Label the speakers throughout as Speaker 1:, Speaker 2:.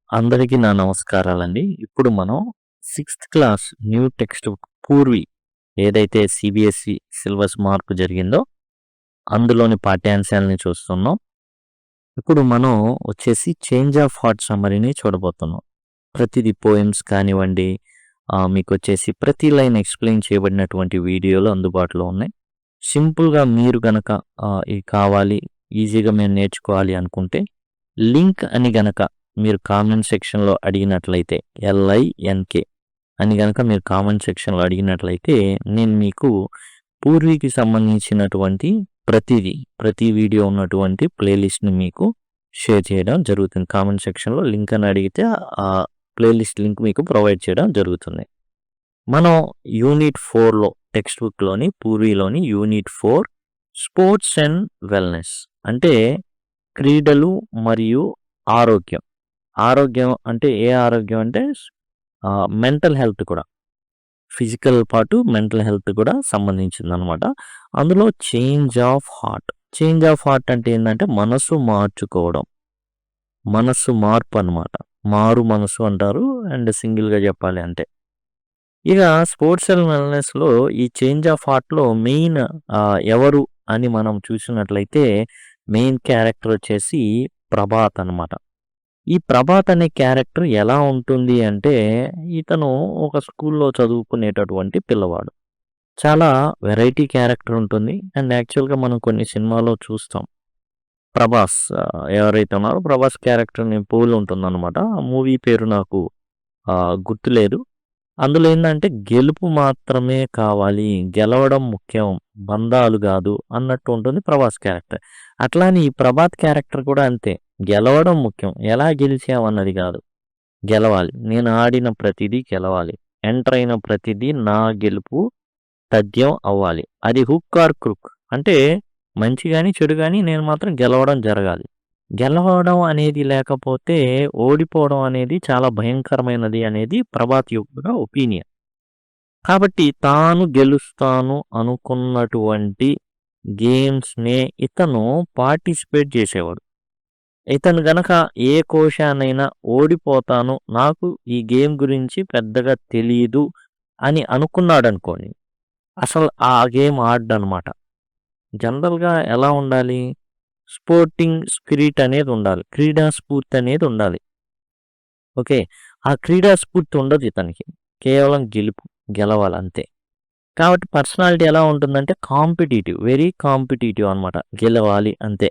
Speaker 1: అందరికీ నా నమస్కారాలండి. ఇప్పుడు మనం sixth class new text book 'Purvi' ఏదైతే సీబీఎస్‌ఈ సిలబస్ మార్పు జరిగిందో, అందులోని పాఠ్యాంశాలని చూస్తున్నాం. ఇప్పుడు మనం వచ్చేసి చేంజ్ ఆఫ్ హార్ట్ సమ్మరీని చూడబోతున్నాం. ప్రతిది పోయెమ్స్ కానివ్వండి, మీకొచ్చేసి ప్రతి లైన్ ఎక్స్‌ప్లెయిన్ చేయబడినటువంటి వీడియోలు అందుబాటులో ఉన్నాయి. సింపుల్‌గా మీరు గనక ఇది కావాలి, ఈజీగా మేము నేర్చుకోవాలి అనుకుంటే, లింక్ అని గనక మీరు కామెంట్ సెక్షన్‌లో అడిగినట్లయితే LINK అని గనక మీరు కామెంట్ సెక్షన్‌లో అడిగినట్లయితే నేను మీకు పూర్వీకి సంబంధించినటువంటి ప్రతి వీడియో ఉన్నటువంటి ప్లేలిస్ట్‌ని మీకు షేర్ చేయడం జరుగుతుంది. కామెంట్ సెక్షన్‌లో లింక్ అని అడిగితే ఆ ప్లేలిస్ట్ లింక్ మీకు ప్రొవైడ్ చేయడం జరుగుతుంది. మనం యూనిట్ 4లో టెక్స్ట్ బుక్‌లోని పూర్వీలోని యూనిట్ 4 స్పోర్ట్స్ అండ్ వెల్‌నెస్ అంటే క్రీడలు మరియు ఆరోగ్యం. ఆరోగ్యం అంటే ఏ ఆరోగ్యం అంటే మెంటల్ హెల్త్ కూడా. ఫిజికల్ పాటు మెంటల్ హెల్త్ కూడా సంబంధించిందనమాట. అందులో change of heart. Change of heart అంటే ఏందంటే మనసు మార్చుకోవడం. మనస్సు మార్పు అనమాట. మారు మనసు అంటారు అండ్ సింగిల్‌గా చెప్పాలి అంటే. ఇక స్పోర్ట్స్ అండ్ వెల్‌నెస్‌లో ఈ చేంజ్ ఆఫ్ హార్ట్‌లో మెయిన్ ఎవరు అని మనం చూసినట్లయితే మెయిన్ క్యారెక్టర్ వచ్చేసి ప్రభాత్ అనమాట. ఈ ప్రభాత్ అనే క్యారెక్టర్ ఎలా ఉంటుంది అంటే ఇతను ఒక స్కూల్లో చదువుకునేటటువంటి పిల్లవాడు. చాలా వెరైటీ క్యారెక్టర్ ఉంటుంది. అండ్ యాక్చువల్‌గా మనం కొన్ని సినిమాలో చూస్తాం. ప్రభాస్ ఎవరైతే ఉన్నారో ప్రభాస్ క్యారెక్టర్‌ని పోలి ఉంటుందన్నమాట. ఆ మూవీ పేరు నాకు గుర్తులేదు. అందులో ఏందంటే గెలుపు మాత్రమే కావాలి. గెలవడం ముఖ్యం. బంధాలు గాదు అన్నట్టు ఉంటుంది ప్రభాస్ క్యారెక్టర్. అట్లానే ఈ ప్రభాత్ క్యారెక్టర్ కూడా అంతే. గెలవడం ముఖ్యం. ఎలా గెలిచామన్నది గాదు. గెలవాలి. నేను ఆడిన ప్రతిదీ గెలవాలి. ఎంటర్ అయిన ప్రతిదీ నా గెలుపు తథ్యం అవ్వాలి. అది హుక్ ఆర్ క్రుక్. అంటే మంచి గాని, చెడు గాని నేను మాత్రం గెలవడం జరగాలి. గెలవడం అనేది లేకపోతే ఓడిపోవడం అనేది చాలా భయంకరమైనది అనేది ప్రభాత్ యొక్క ఒపీనియన్. కాబట్టి తాను గెలుస్తాను అనుకున్నటువంటి గేమ్స్‌నే ఇతను పార్టిసిపేట్ చేసేవాడు. ఇతను గనక ఏ కోశానైనా ఓడిపోతాను, నాకు ఈ గేమ్ గురించి పెద్దగా తెలీదు అని అనుకున్నాడనుకోండి, అసలు ఆ గేమ్ ఆడడనమాట. జనరల్‌గా ఎలా ఉండాలి? స్పోర్టింగ్ స్పిరిట్ అనేది ఉండాలి. క్రీడా స్ఫూర్తి అనేది ఉండాలి. ఓకే. ఆ క్రీడా స్ఫూర్తి ఉండదు ఇతనికి. కేవలం గెలవాలి అంతే. కాబట్టి పర్సనాలిటీ ఎలా ఉంటుందంటే కాంపిటీటివ్. వెరీ కాంపిటీటివ్ అనమాట. గెలవాలి అంతే.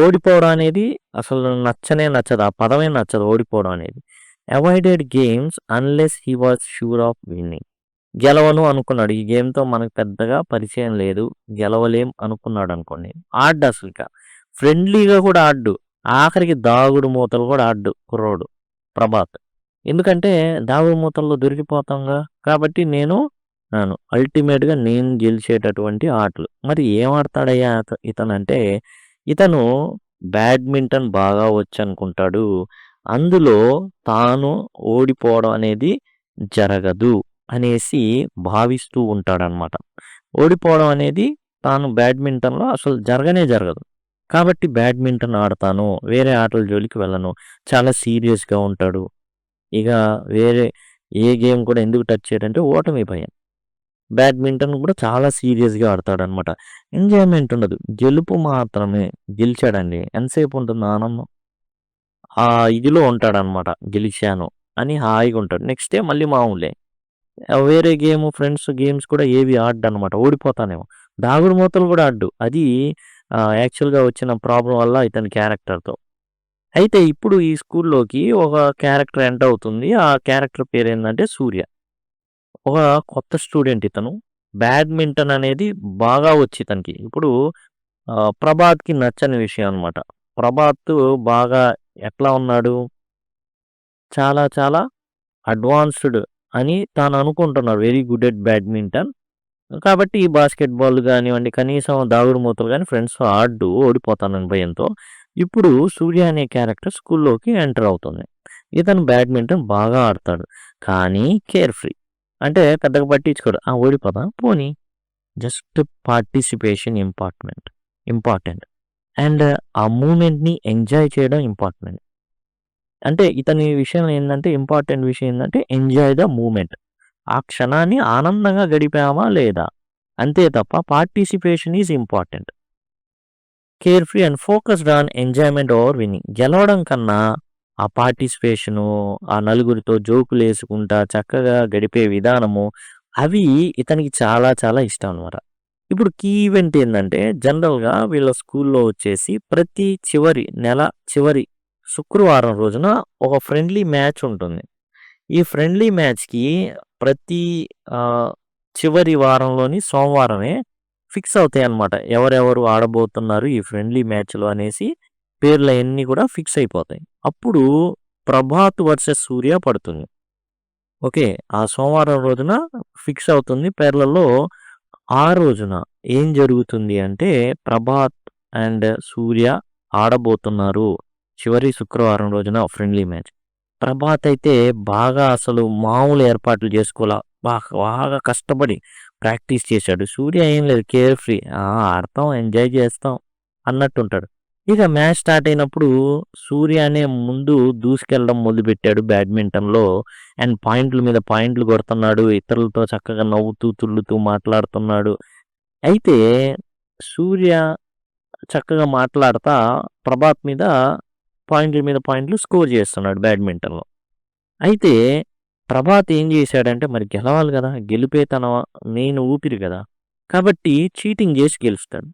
Speaker 1: ఓడిపోవడం అనేది అసలు నచ్చనే నచ్చదు. ఆ పదమే నచ్చదు ఓడిపోవడం అనేది. Avoided games unless he was sure of winning. గెలవను అనుకున్నాడు. ఈ గేమ్‌తో మనకు పెద్దగా పరిచయం లేదు. గెలవలేం అనుకున్నాడనుకోండి. ఆడడసలిక. ఫ్రెండ్లీగా కూడా ఆడడు. ఆఖరికి దాగుడు మూతలు కూడా ఆడడు కుర్రోడు ప్రభాత్. ఎందుకంటే దాగుడు మూతల్లో దొరికిపోతాంగా. కాబట్టి అల్టిమేట్‌గా నేను గెలిచేటటువంటి ఆటలు. మరి ఏం ఆడతాడయ్యా ఇతనంటే ఇతను బ్యాడ్మింటన్ బాగా వచ్చనుకుంటాడు. అందులో తాను ఓడిపోవడం అనేది జరగదు అనేసి భావిస్తూ ఉంటాడనమాట. ఓడిపోవడం అనేది తాను బ్యాడ్మింటన్‌లో అసలు జరగనే జరగదు. కాబట్టి బ్యాడ్మింటన్ ఆడతాను. వేరే ఆటల జోలికి వెళ్ళను. చాలా సీరియస్‌గా ఉంటాడు. ఇక వేరే ఏ గేమ్ కూడా ఎందుకు టచ్ చేయడంటే ఓటమి భయం. బ్యాడ్మింటన్ కూడా చాలా సీరియస్‌గా ఆడతాడనమాట. ఎంజాయ్‌మెంట్ ఉండదు. గెలుపు మాత్రమే. గెలిచాడండి. ఎంతసేపు ఉంటుంది ఆనందం? ఆ ఇదిలో ఉంటాడనమాట. గెలిచాను అని హాయిగా ఉంటాడు. నెక్స్ట్ డే మళ్ళీ మామూలే. వేరే ఫ్రెండ్స్ గేమ్స్ కూడా ఏవి ఆడడనమాట. ఓడిపోతానేమో. దాగుడు మూతలు కూడా ఆడడు. అది యాక్చువల్‌గా వచ్చిన ప్రాబ్లమ్ వల్ల ఇతని క్యారెక్టర్‌తో. అయితే ఇప్పుడు ఈ స్కూల్లోకి ఒక క్యారెక్టర్ ఎంటర్ అవుతుంది. ఆ క్యారెక్టర్ పేరేందంటే సూర్య. ఒక కొత్త స్టూడెంట్ ఇతను. బ్యాడ్మింటన్ అనేది బాగా వచ్చు ఇతనికి. ఇప్పుడు ప్రభాత్‌కి నచ్చని విషయం అనమాట. ప్రభాత్ బాగా ఎట్లా ఉన్నాడు? చాలా చాలా అడ్వాన్స్‌డ్ అని తాను అనుకుంటున్నాడు. Very good at badminton. కాబట్టి ఈ బాస్కెట్ బాల్ గానివ్వండి, కనీసం దాగుడు మూతలు గాని ఫ్రెండ్స్‌తో ఆడడు ఓడిపోతానని భయంతో. ఇప్పుడు సూర్య అనే క్యారెక్టర్ స్కూల్లోకి ఎంటర్ అవుతుంది. ఇతను బ్యాడ్మింటన్ బాగా ఆడతాడు. కానీ కేర్ ఫ్రీ. అంటే పెద్దగా పట్టించుకోడు. ఓడిపోదా పోనీ. Just participation important. అండ్ ఆ మూవ్‌మెంట్‌ని ఎంజాయ్ చేయడం ఇంపార్టెంట్. అంటే ఇతని విషయం ఏందంటే ఇంపార్టెంట్ విషయం ఏందంటే ఎంజాయ్ ద మూమెంట్. ఆ క్షణాన్ని ఆనందంగా గడిపామా లేదా? అంతే తప్ప participation is important. Care free and focused on enjoyment over winnowing. గెలవడం కన్నా ఆ పార్టిసిపేషను, ఆ నలుగురితో జోకులేసుకుంటా చక్కగా గడిపే విధానము అవి ఇతనికి చాలా చాలా ఇష్టం అనమాట. ఇప్పుడు కీ ఈవెంట్ ఏందంటే జనరల్‌గా వీళ్ళ స్కూల్‌లో వచ్చేసి ప్రతి చివరి నెల చివరి శుక్రవారం రోజున ఒక ఫ్రెండ్లీ మ్యాచ్ ఉంటుంది. ఈ ఫ్రెండ్లీ మ్యాచ్‌కి ప్రతి ఆహ్, చివరి వారంలోని సోమవారమే ఫిక్స్ అవుతాయన్నమాట. ఎవరెవరు ఆడబోతున్నారు ఈ ఫ్రెండ్లీ మ్యాచ్‌లో అనేసి పేర్లయన్నీ కూడా ఫిక్స్ అయిపోతాయి. అప్పుడు 'ప్రభాత్ వర్సెస్ సూర్య' పడుతుంది. ఓకే. ఆ సోమవారం రోజున ఫిక్స్ అవుతుంది పేర్లలో. ఆ రోజున ఏం జరుగుతుంది అంటే 'ప్రభాత్ అండ్ సూర్య' ఆడబోతున్నారు. చివరి శుక్రవారం రోజున ఫ్రెండ్లీ మ్యాచ్. ప్రభాత్ అయితే బాగా అసలు మామూలు ఏర్పాట్లు చేసుకోలా. బాగా కష్టపడి ప్రాక్టీస్ చేశాడు. సూర్య ఏం లేదు కేర్ ఫ్రీ. ఆడతాం, ఎంజాయ్ చేస్తాం అన్నట్టుంటాడు. ఇక మ్యాచ్ స్టార్ట్ అయినప్పుడు సూర్యనే ముందు దూసుకెళ్ళడం మొదలుపెట్టాడు బ్యాడ్మింటన్‌లో. అండ్ పాయింట్ల మీద పాయింట్లు కొడుతున్నాడు. ఇతరులతో చక్కగా నవ్వుతూ, తుళ్ళుతూ మాట్లాడుతున్నాడు. అయితే సూర్య చక్కగా మాట్లాడతా ప్రభాత్ మీద పాయింట్ల మీద పాయింట్లు స్కోర్ చేస్తున్నాడు బ్యాడ్మింటన్‌లో. అయితే ప్రభాత్ ఏం చేశాడంటే మరి గెలవాలి గదా! గెలుపే తన మెయిన్ ఊపిరి గదా! కాబట్టి చీటింగ్ జేసి గెలుస్తాడు.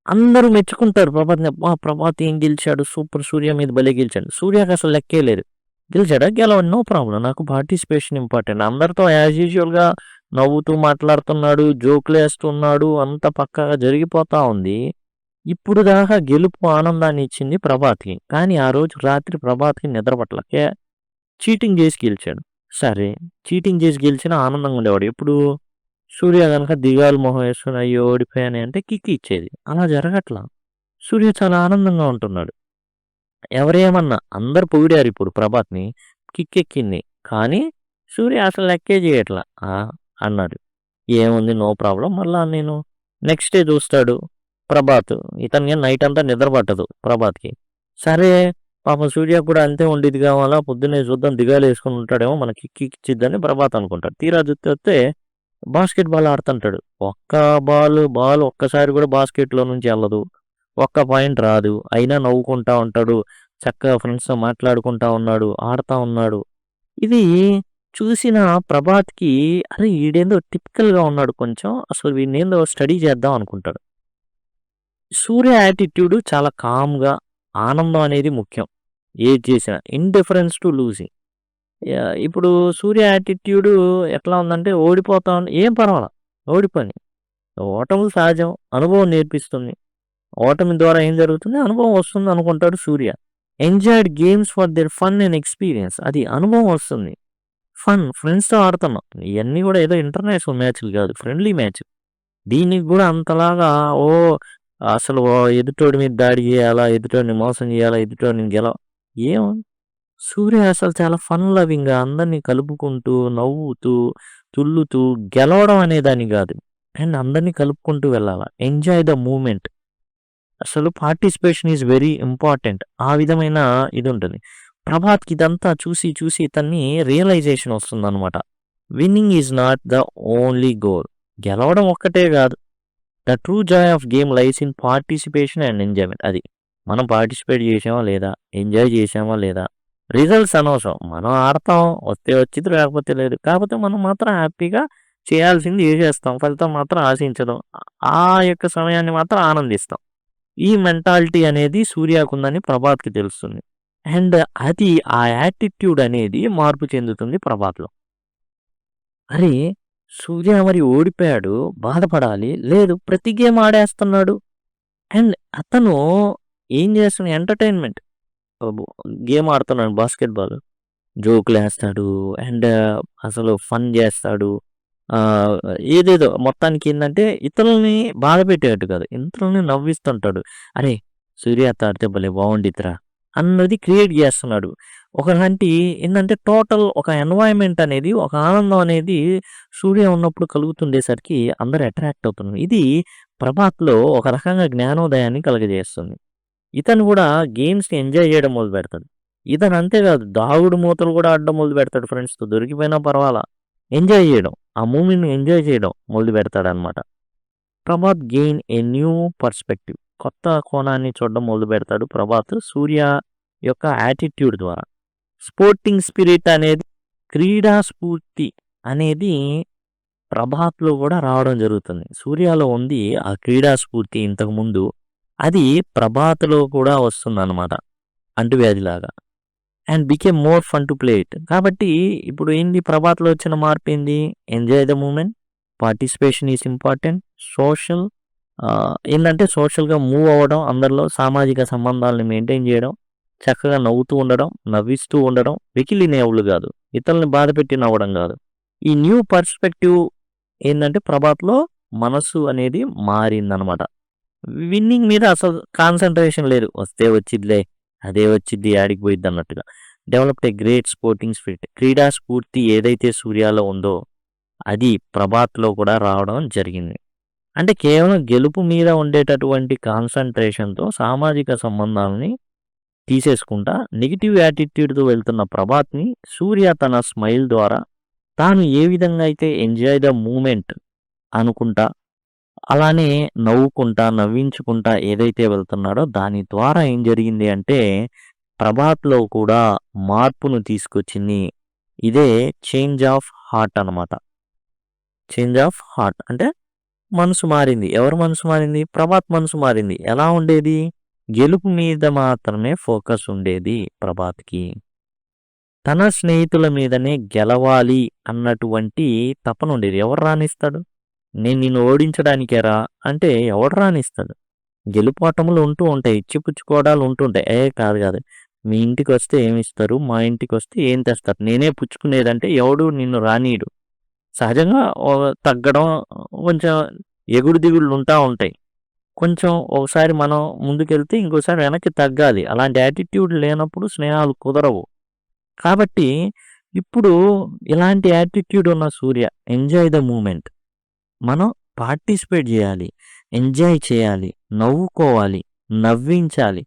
Speaker 1: అందరూ మెచ్చుకుంటారు ప్రభాత్‌ని. అబ్బా! ప్రభాత్ ఏం గెలిచాడు సూపర్ సూర్య మీద భలే గెలిచాడు. సూర్యకి అసలు లెక్కే లేదు. గెలిచాడా? గెలవని నో ప్రాబ్లమ్. నాకు పార్టిసిపేషన్ ఇంపార్టెంట్. అందరితో యాజ్ యూజువల్‌గా నవ్వుతూ మాట్లాడుతున్నాడు, జోకులేస్తున్నాడు. అంతా పక్కాగా జరిగిపోతా ఉంది. ఇప్పుడు దాకా గెలుపు ఆనందాన్ని ఇచ్చింది ప్రభాత్‌కి. కానీ ఆ రోజు రాత్రి ప్రభాత్‌కి నిద్ర పట్టల. చీటింగ్ జేసి గెలిచాడు. సరే. చీటింగ్ జేసి గెలిచినా ఆనందంగా ఉండేవాడు. ఎప్పుడు? సూర్య గనక దిగాలు మొహం యేసుకొని అయ్యో! ఓడిపోయానే అంటే కిక్ ఇచ్చేది. అలా జరగట్లా. సూర్య చాలా ఆనందంగా ఉంటున్నాడు. ఎవరేమన్నా అందరూ పొగిడారిప్పుడు ప్రభాత్‌ని. కిక్ ఎక్కింది. కానీ సూర్య అసలు లెక్కే జేయట్ల. ఆ! అన్నాడు. ఏముంది నో ప్రాబ్లమ్. మళ్ళా నేను నెక్స్ట్ డే చూస్తాడు ప్రభాత్. ఇతనికి నైట్ అంతా నిద్ర పట్టదు ప్రభాత్‌కి. సరే పాపం సూర్యకి కూడా అంతే ఉండిద్ది కావాలా పొద్దున్నే చూద్దాం దిగాలేసుకొని ఉంటాడేమో మనకి కిక్ ఇచ్చిద్దని ప్రభాత్ అనుకుంటాడు. తీరా చూస్తే బాస్కెట్ బాల్ ఆడుతుంటాడు. ఒక్క బాల్ ఒక్కసారి కూడా బాస్కెట్‌లో నుంచి ఎళ్ళదు. ఒక్క పాయింట్ రాదు. అయినా నవ్వుకుంటా ఉంటాడు. చక్కగా ఫ్రెండ్స్‌తో మాట్లాడుకుంటా ఉన్నాడు. ఆడతా ఉన్నాడు. ఇది చూసిన ప్రభాత్‌కి అరే! ఈడేందో టిపికల్‌గా ఉన్నాడు కొంచెం. అసలు వీడినేందో స్టడీ చేద్దాం అనుకుంటాడు. సూర్య యాటిట్యూడ్ చాలా కామ్‌గా ఆనందం అనేది ముఖ్యం. ఏది చేసినా. Indifference to losing. ఇప్పుడు సూర్య యాటిట్యూడ్ ఎట్లా ఉందంటే ఓడిపోతాం ఏం పర్వాలా. ఓడిపోని. ఓటములు సహజం. అనుభవం నేర్పిస్తుంది. ఓటమి ద్వారా ఏం జరుగుతుంది? అనుభవం వస్తుంది అనుకుంటాడు Surya. Enjoyed games for their fun and experience. అది అనుభవం వస్తుంది. ఫ్రెండ్స్‌తో ఆడుతున్నాం. ఇయన్నీ గూడా ఏదో ఇంటర్నేషనల్ మ్యాచ్‌లు గాదు. Friendly match. దీనికి గూడా అంతలాగా అసలు ఎదుటోడి మీద దాడి జేయాలా? ఎదుటోడిని మోసం జేయాలా? ఎదుటోడిని ఏం సూర్య అసలు చాలా ఫన్ లవింగ్‌గా అందరిని కలుపుకుంటూ, నవ్వుతూ, తుళ్ళుతూ గెలవడం అనేదాన్ని గాదు. అండ్ అందరిని కలుపుకుంటూ వెళ్ళాలా. Enjoy the movement. అసలు పార్టిసిపేషన్ ఈజ్ వెరీ ఇంపార్టెంట్. ఆ విధమైన ఇదుంటది. ప్రభాత్‌కి ఇదంతా చూసి ఇతన్ని రియలైజేషన్ వస్తుందనమాట. Winnowing is not the only goal. గెలవడం ఒక్కటే గాదు. The true Joy of game lies in participation and enjoyment. అది. మనం పార్టిసిపేట్ చేశామా లేదా? ఎంజాయ్ చేశామా లేదా? రిజల్ట్స్ అనవసరం. మనం ఆడతాం. వస్తే వచ్చిద్ది లేకపోతే లేదు. కాకపోతే మనం మాత్రం హ్యాపీగా చేయాల్సింది చేసేస్తాం. ఫలితం మాత్రం ఆశించడం. ఆ యొక్క సమయాన్ని మాత్రం ఆనందిస్తాం. ఈ మెంటాలిటీ అనేది సూర్యకుందని ప్రభాత్‌కి తెలుస్తుంది. అండ్ అది ఆ యాటిట్యూడ్ అనేది మార్పు చెందుతుంది ప్రభాత్‌లో. అరే! సూర్య మరి ఓడిపోయాడు. బాధపడాలి. లేదు ప్రతి గేమ్ ఆడేస్తున్నాడు. అండ్ అతను ఏం చేస్తున్నాడు ఎంటర్‌టైన్‌మెంట్. అబ్బో! గేమ్ ఆడుతున్నాడు బాస్కెట్ బాల్. జోకులేస్తాడు. అండ్ అసలు ఫన్ జేస్తాడు. ఆహ్, ఏదేదో మొత్తానికేందంటే ఇతరులని బాధ పెట్టేటట్టు కాదు. ఇతరులని నవ్విస్తుంటాడు. అరే! సూర్యతో ఆడితే భలే బావుండిద్దిరా! అన్నది క్రియేట్ జేస్తున్నాడు. ఒకలాంటి ఏందంటే టోటల్ ఒక ఎన్వైర్న్‌మెంట్ అనేది, ఒక ఆనందం అనేది సూర్య ఉన్నప్పుడు కలుగుతుండేసరికి అందరూ అట్రాక్ట్ అవుతున్నారు. ఇది ప్రభాత్‌లో ఒక రకంగా జ్ఞానోదయాన్ని కలుగజేస్తుంది. ఇతను గూడా గేమ్స్‌ని ఎంజాయ్ జేయడం మొదలుపెడతాడు. ఇతను అంతే కాదు, దాగుడు మూతలు కూడా ఆడడం మొదలు పెడతాడు. ఫ్రెండ్స్తో దొరికిపోయినా పర్వాలా, ఎంజాయ్ చేయడం, ఆ మూవీని ఎంజాయ్ చేయడం మొదలు పెడతాడు అనమాట. Prabhat gain a new perspective, కొత్త కోణాన్ని చూడడం మొదలు పెడతాడు ప్రభాత్ సూర్య యొక్క యాటిట్యూడ్ ద్వారా. స్పోర్టింగ్ స్పిరిట్ అనేది, క్రీడా స్ఫూర్తి అనేది ప్రభాత్లో కూడా రావడం జరుగుతుంది. సూర్యలో ఉంది ఆ క్రీడా స్ఫూర్తి ఇంతకుముందు, అది ప్రభాత్లో కూడా వస్తుందన్నమాట, అంటువ్యాధిలాగా. And became more fun to play it. కాబట్టి ఇప్పుడు ఏంది ప్రభాత్లో వచ్చిన మార్పు ఏంది? Enjoy the moment, participation is important, social ఏంటంటే సోషల్గా మూవ్ అవ్వడం, అందరిలో సామాజిక సంబంధాలను మెయింటైన్ చేయడం, చక్కగా నవ్వుతూ ఉండడం, నవ్విస్తూ ఉండడం, వెకిలి నవ్వులు కాదు, ఇతరులని బాధ పెట్టి నవ్వడం కాదు. ఈ న్యూ పర్స్పెక్టివ్ ఏంటంటే ప్రభాత్లో మనసు అనేది మారిందనమాట. విన్నింగ్ మీద అసలు కాన్సన్ట్రేషన్ లేదు, వస్తే వచ్చిద్లే, అదే వచ్చిద్ది, ఆడికి పోయిద్ది అన్నట్టుగా. Developed a great sporting spirit, క్రీడా స్ఫూర్తి ఏదైతే సూర్యాలో ఉందో అది ప్రభాత్లో కూడా రావడం జరిగింది. అంటే కేవలం గెలుపు మీద ఉండేటటువంటి కాన్సన్ట్రేషన్తో సామాజిక సంబంధాలని తీసేసుకుంటా నెగిటివ్ యాటిట్యూడ్తో వెళ్తున్న ప్రభాత్ని సూర్య తన స్మైల్ ద్వారా తాను ఏ విధంగా అయితే ఎంజాయ్ ద మూమెంట్ అనుకుంటా, అలానే నవ్వుకుంటా, నవ్వించుకుంటా ఏదైతే వెళ్తున్నాడో దాని ద్వారా ఏం జరిగింది అంటే ప్రభాత్లో కూడా మార్పును తీసుకొచ్చింది. ఇదే చేంజ్ ఆఫ్ హార్ట్ అనమాట. చేంజ్ ఆఫ్ హార్ట్ అంటే మనసు మారింది. ఎవరు మనసు మారింది? ప్రభాత్ మనసు మారింది. ఎలా ఉండేది? గెలుపు మీద మాత్రమే ఫోకస్ ఉండేది ప్రభాత్కి. తన స్నేహితుల మీదనే గెలవాలి అన్నటువంటి తపన ఉండేది. ఎవరు రానిస్తాడు? నేను నిన్ను ఓడించడానికేరా అంటే ఎవడు రానిస్తాడు? గెలుపోటములు ఉంటూ ఉంటాయి, ఇచ్చిపుచ్చుకోవడాలు ఉంటుంటాయి. కాదు కాదు, మీ ఇంటికి వస్తే ఏమి ఇస్తారు, మా ఇంటికి వస్తే ఏం తెస్తారు, నేనే పుచ్చుకునేదంటే ఎవడు నిన్ను రానీయడు. సహజంగా తగ్గడం, కొంచెం ఎగుడు దిగుళ్ళు ఉంటా ఉంటాయి. కొంచెం ఒకసారి మనం ముందుకెళ్తే ఇంకోసారి వెనక్కి తగ్గాలి. అలాంటి యాటిట్యూడ్ లేనప్పుడు స్నేహాలు కుదరవు. కాబట్టి ఇప్పుడు ఇలాంటి యాటిట్యూడ్ ఉన్న సూర్య ఎంజాయ్ ద మూమెంట్, మనం పార్టిసిపేట్ చేయాలి, ఎంజాయ్ చేయాలి, నవ్వుకోవాలి, నవ్వించాలి.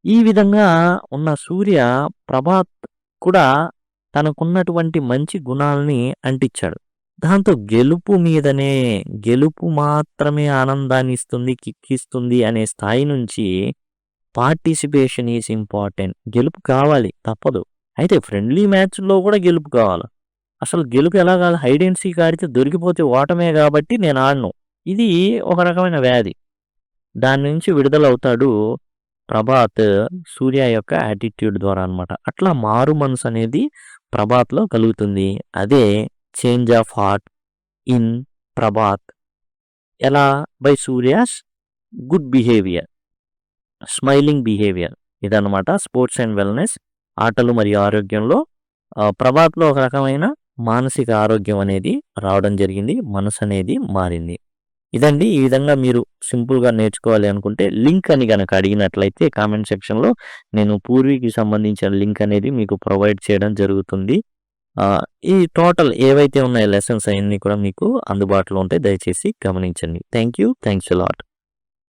Speaker 1: ఈ విధంగా ఉన్న సూర్య ప్రభాత్ కూడా తనకున్నటువంటి మంచి గుణాలని అంటించాడు. దాంతో గెలుపు మాత్రమే ఆనందాన్ని ఇస్తుంది, కిక్కిస్తుంది అనే స్థాయి నుంచి పార్టిసిపేషన్ ఈజ్ ఇంపార్టెంట్, గెలుపు కావాలి తప్పదు. అయితే ఫ్రెండ్లీ మ్యాచ్లో కూడా గెలుపు కావాలి. అసలు గెలుపు ఎలా కాదు? హైడ్ అండ్ సీక్ ఆడితే దొరికిపోతే ఓటమే కాబట్టి నేను ఆడను. ఇది ఒక రకమైన వ్యాధి. దాని నుంచి విడుదలవుతాడు ప్రభాత్ సూర్య యొక్క యాటిట్యూడ్ ద్వారా అనమాట. అట్లా మారు మనసు అనేది ప్రభాత్లో కలుగుతుంది. అదే change of heart in Prabhat. ఎలా? By Surya's good behaviour, smiling behaviour. ఇదన్నమాట స్పోర్ట్స్ అండ్ వెల్నెస్, ఆటలు మరియు ఆరోగ్యంలో ప్రభాత్లో ఒక రకమైన మానసిక ఆరోగ్యం అనేది రావడం జరిగింది, మనసు అనేది మారింది. ఇదండి. ఈ విధంగా మీరు సింపుల్గా నేర్చుకోవాలి అనుకుంటే లింక్ అని కనుక అడిగినట్లయితే కామెంట్ సెక్షన్లో నేను పూర్వీకి సంబంధించిన లింక్ అనేది మీకు ప్రొవైడ్ చేయడం జరుగుతుంది. ఈ టోటల్ ఏవైతే ఉన్నాయో లెసన్స్ అవన్నీ కూడా మీకు అందుబాటులో ఉంటాయి, దయచేసి గమనించండి. Thank you, thanks a lot.